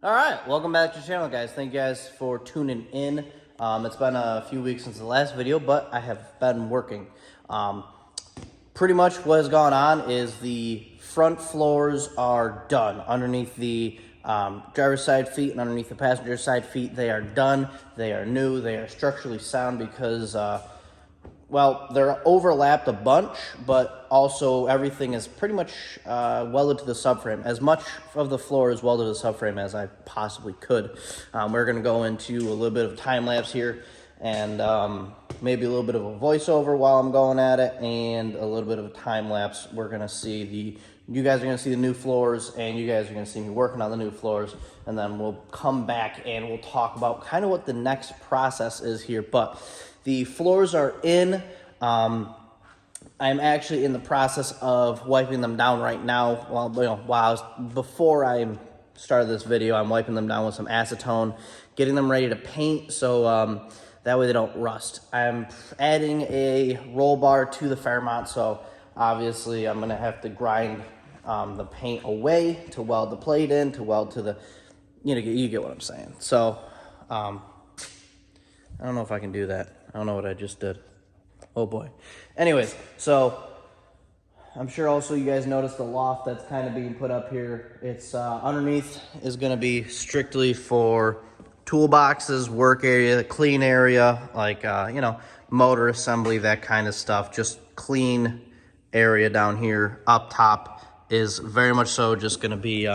All right, welcome back to the channel, guys. Thank you guys for tuning in. It's been a few weeks since the last video, but I have been working. Pretty much what has gone on is the front floors are done. Underneath the driver's side feet and underneath the passenger side feet, they are done. They are new. They are structurally sound because well, they're overlapped a bunch, but also everything is pretty much welded to the subframe. As much of the floor is welded to the subframe as I possibly could. We're going to go into a little bit of time lapse here and maybe a little bit of a voiceover while I'm going at it and a little bit of a time lapse. We're going to see you guys are going to see the new floors and you guys are going to see me working on the new floors, and then we'll come back and we'll talk about kind of what the next process is here. But the floors are in. I'm actually in the process of wiping them down right now. Before I started this video, I'm wiping them down with some acetone, getting them ready to paint so that way they don't rust. I'm adding a roll bar to the Fairmont, so obviously I'm going to have to grind the paint away to weld the plate in, to weld to the, you get what I'm saying. So I don't know if I can do that. I don't know what I just did. Oh boy. Anyways, so I'm sure also you guys noticed the loft that's kind of being put up here. It's underneath is going to be strictly for toolboxes, work area, clean area, like, motor assembly, that kind of stuff. Just clean area down here. Up top is very much so just going to be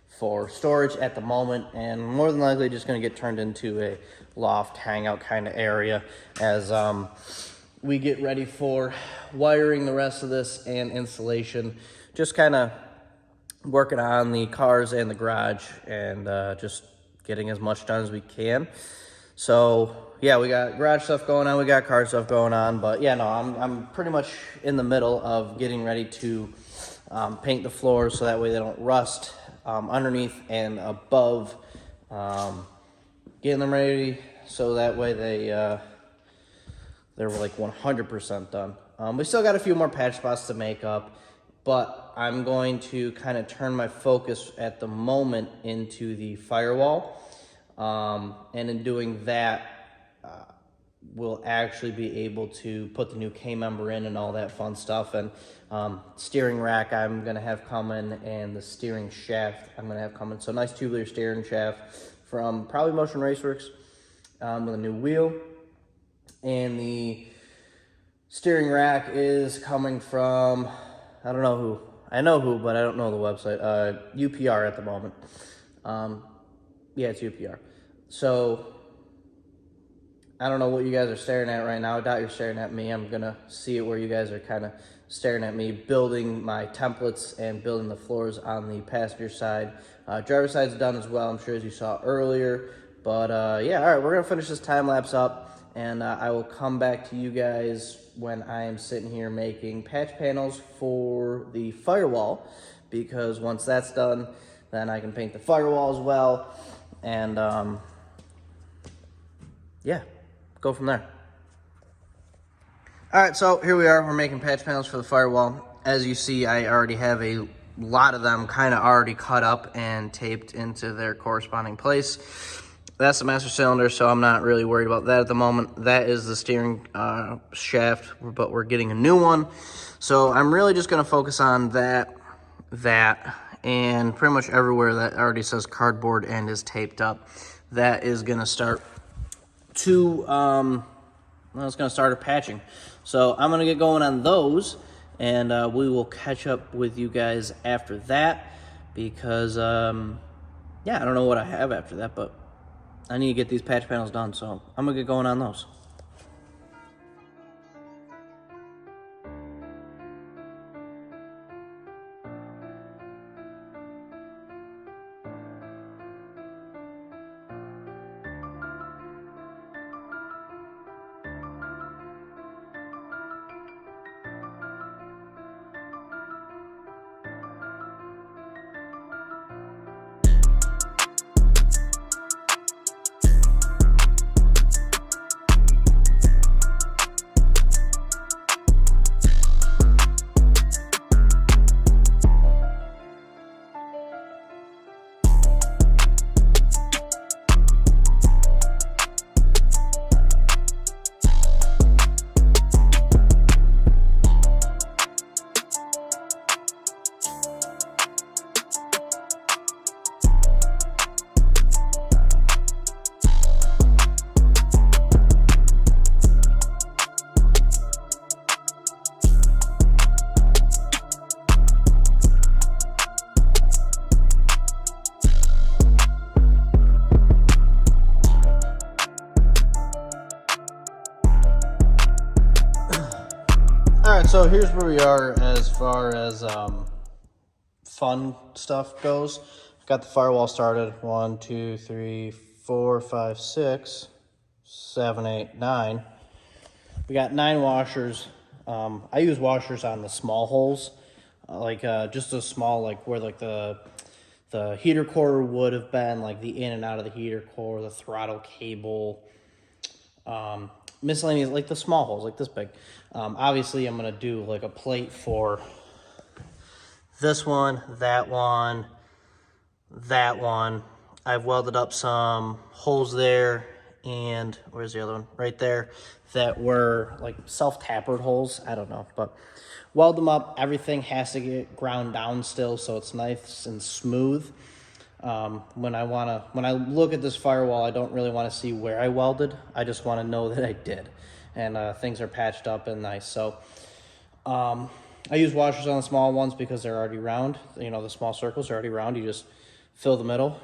for storage at the moment, and more than likely just going to get turned into a loft hangout kind of area as we get ready for wiring the rest of this and installation. Just kind of working on the cars and the garage and just getting as much done as we can. So yeah, we got garage stuff going on, we got car stuff going on, but yeah, no, I'm pretty much in the middle of getting ready to paint the floors so that way they don't rust underneath and above, getting them ready so that way they're like 100% done. We still got a few more patch spots to make up, but I'm going to kind of turn my focus at the moment into the firewall, and in doing that, we'll actually be able to put the new K-member in and all that fun stuff. And steering rack I'm going to have coming, and the steering shaft I'm going to have coming. So nice tubular steering shaft from probably Motion Raceworks with a new wheel. And the steering rack is coming from, I don't know who. I know who, but I don't know the website. UPR at the moment. Yeah, it's UPR. So I don't know what you guys are staring at right now. I doubt you're staring at me. I'm going to see it where you guys are kind of staring at me, building my templates and building the floors on the passenger side. Driver's side's done as well, I'm sure, as you saw earlier. But yeah, all right, we're going to finish this time lapse up, and I will come back to you guys when I am sitting here making patch panels for the firewall, because once that's done, then I can paint the firewall as well. And yeah, go from there. All right, so here we are. We're making patch panels for the firewall. As you see, I already have a lot of them kind of already cut up and taped into their corresponding place. That's the master cylinder, so I'm not really worried about that at the moment. That is the steering shaft, but we're getting a new one. So I'm really just going to focus on that, and pretty much everywhere that already says cardboard and is taped up. That is going to start to, it's going to start a patching. So I'm going to get going on those, and we will catch up with you guys after that, because, yeah, I don't know what I have after that, but I need to get these patch panels done, so I'm going to get going on those. here's where we are as far as fun stuff goes. Got the firewall started. 1, 2, 3, 4, 5, 6, 7, 8, 9. We got 9 washers. I use washers on the small holes, just a small, like where like the heater core would have been, like the in and out of the heater core, the throttle cable, miscellaneous, like the small holes, like this big. Obviously, I'm gonna do like a plate for this one, that one, that one. I've welded up some holes there, and where's the other one? Right there, that were like self-tapered holes. I don't know, but weld them up. Everything has to get ground down still, so it's nice and smooth. When I look at this firewall, I don't really want to see where I welded. I just want to know that I did, and things are patched up and nice. So I use washers on the small ones because they're already round. You know, the small circles are already round. You just fill the middle,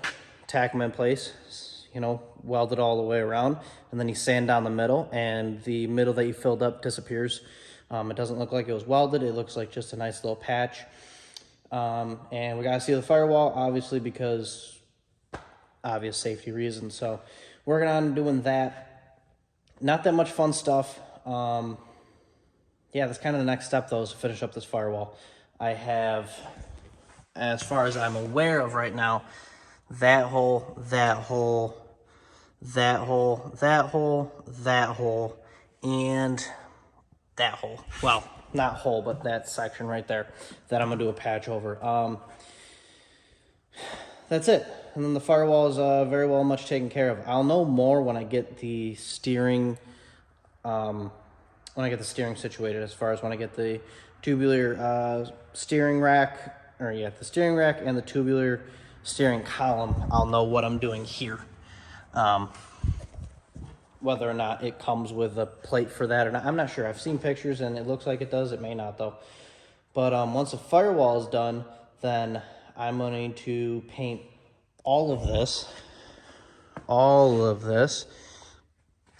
tack them in place, you know, weld it all the way around, and then you sand down the middle, and the middle that you filled up disappears. It doesn't look like it was welded. It looks like just a nice little patch. And we gotta seal the firewall, obviously, because obvious safety reasons. So working on doing that. Not that much fun stuff. Yeah, that's kind of the next step, though, is to finish up this firewall. I have, as far as I'm aware of right now, that hole, that hole, that hole, that hole, that hole, and that hole. Well, not hole, but that section right there that I'm gonna do a patch over. That's it. And then the firewall is very well much taken care of. I'll know more when I get the steering situated, as far as when I get the tubular steering rack, the steering rack and the tubular steering column. I'll know what I'm doing here. Whether or not it comes with a plate for that or not, I'm not sure. I've seen pictures and it looks like it does. It may not, though. But once the firewall is done, then I'm going to paint all of this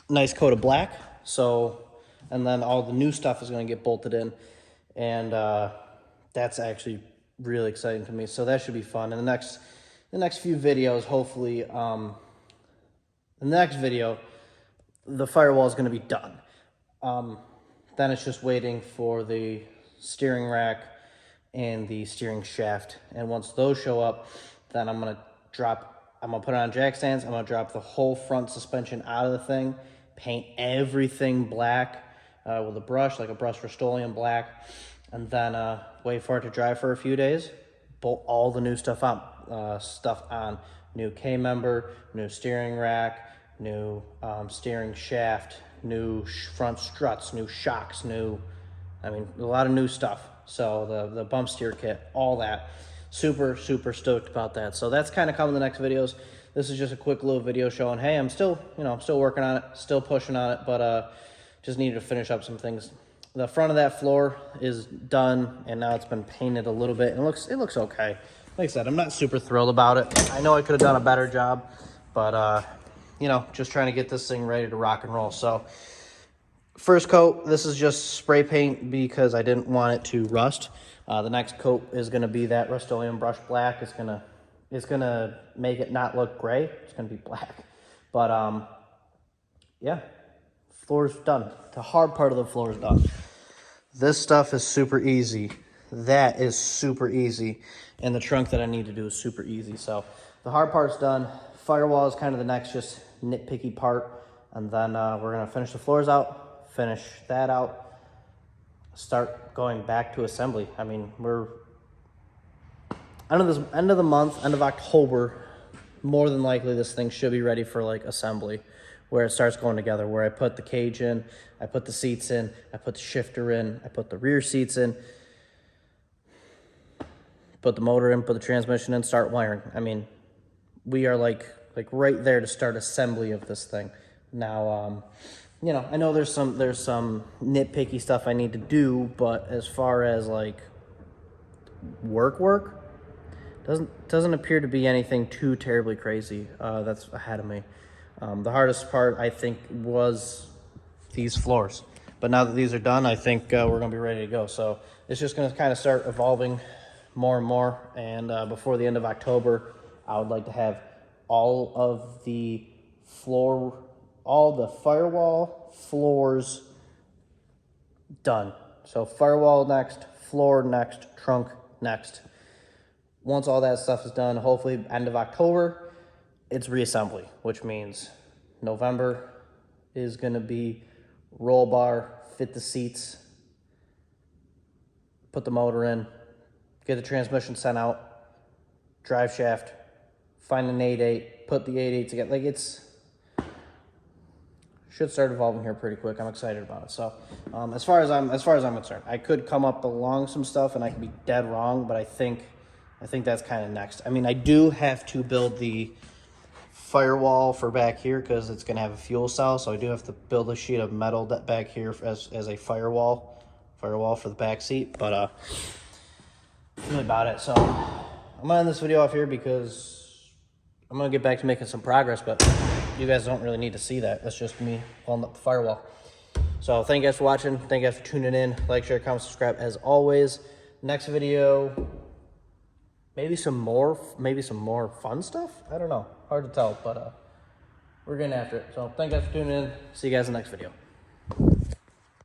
nice coat of black. So, and then all the new stuff is going to get bolted in, and that's actually really exciting to me. So that should be fun. And the next few videos, hopefully, in the next video, the firewall is going to be done. Then it's just waiting for the steering rack and the steering shaft. And once those show up, then I'm going to put it on jack stands. I'm going to drop the whole front suspension out of the thing, paint everything black with a brush, like a brushed Rust-Oleum black, and then wait for it to dry for a few days. Bolt all the new stuff on. New K-member, new steering rack, new steering shaft, new front struts, new shocks, a lot of new stuff. So the bump steer kit, all that. Super, super stoked about that. So that's kind of coming in the next videos. This is just a quick little video showing, hey, I'm still working on it, still pushing on it, but just needed to finish up some things. The front of that floor is done, and now it's been painted a little bit, and it looks okay. Like I said, I'm not super thrilled about it. I know I could have done a better job, but just trying to get this thing ready to rock and roll. So first coat, this is just spray paint because I didn't want it to rust. The next coat is going to be that Rust-Oleum brush black. It's gonna make it not look gray. It's gonna be black. But yeah, floor's done. The hard part of the floor is done. This stuff is super easy. That is super easy, and the trunk that I need to do is super easy. So the hard part's done. Firewall is kind of the next just nitpicky part, and then we're gonna finish the floors out, finish that out, start going back to assembly. I mean, we're end of the month, end of October. More than likely, this thing should be ready for like assembly, where it starts going together. Where I put the cage in, I put the seats in, I put the shifter in, I put the rear seats in, put the motor in, put the transmission in, start wiring. I mean, we are like right there to start assembly of this thing. Now, I know there's some nitpicky stuff I need to do, but as far as like work, doesn't appear to be anything too terribly crazy that's ahead of me. The hardest part, I think, was these floors. But now that these are done, I think we're going to be ready to go. So it's just going to kind of start evolving more and more. And before the end of October, I would like to have all of the all the firewall floors done. So firewall next, floor next, trunk next. Once all that stuff is done, hopefully end of October, it's reassembly, which means November is going to be roll bar, fit the seats, put the motor in, get the transmission sent out, drive shaft, find an 8.8, put the 8.8 together. Like, it's should start evolving here pretty quick. I'm excited about it. So as far as I'm concerned, I could come up along some stuff and I could be dead wrong, but I think that's kind of next. I mean, I do have to build the firewall for back here because it's going to have a fuel cell, so I do have to build a sheet of metal that back here as a firewall for the back seat. But that's really about it. So I'm going to end this video off here because I'm going to get back to making some progress, but you guys don't really need to see that. That's just me pulling up the firewall. So thank you guys for watching. Thank you guys for tuning in. Like, share, comment, subscribe as always. Next video, maybe some more fun stuff. I don't know. Hard to tell, but we're getting after it. So thank you guys for tuning in. See you guys in the next video.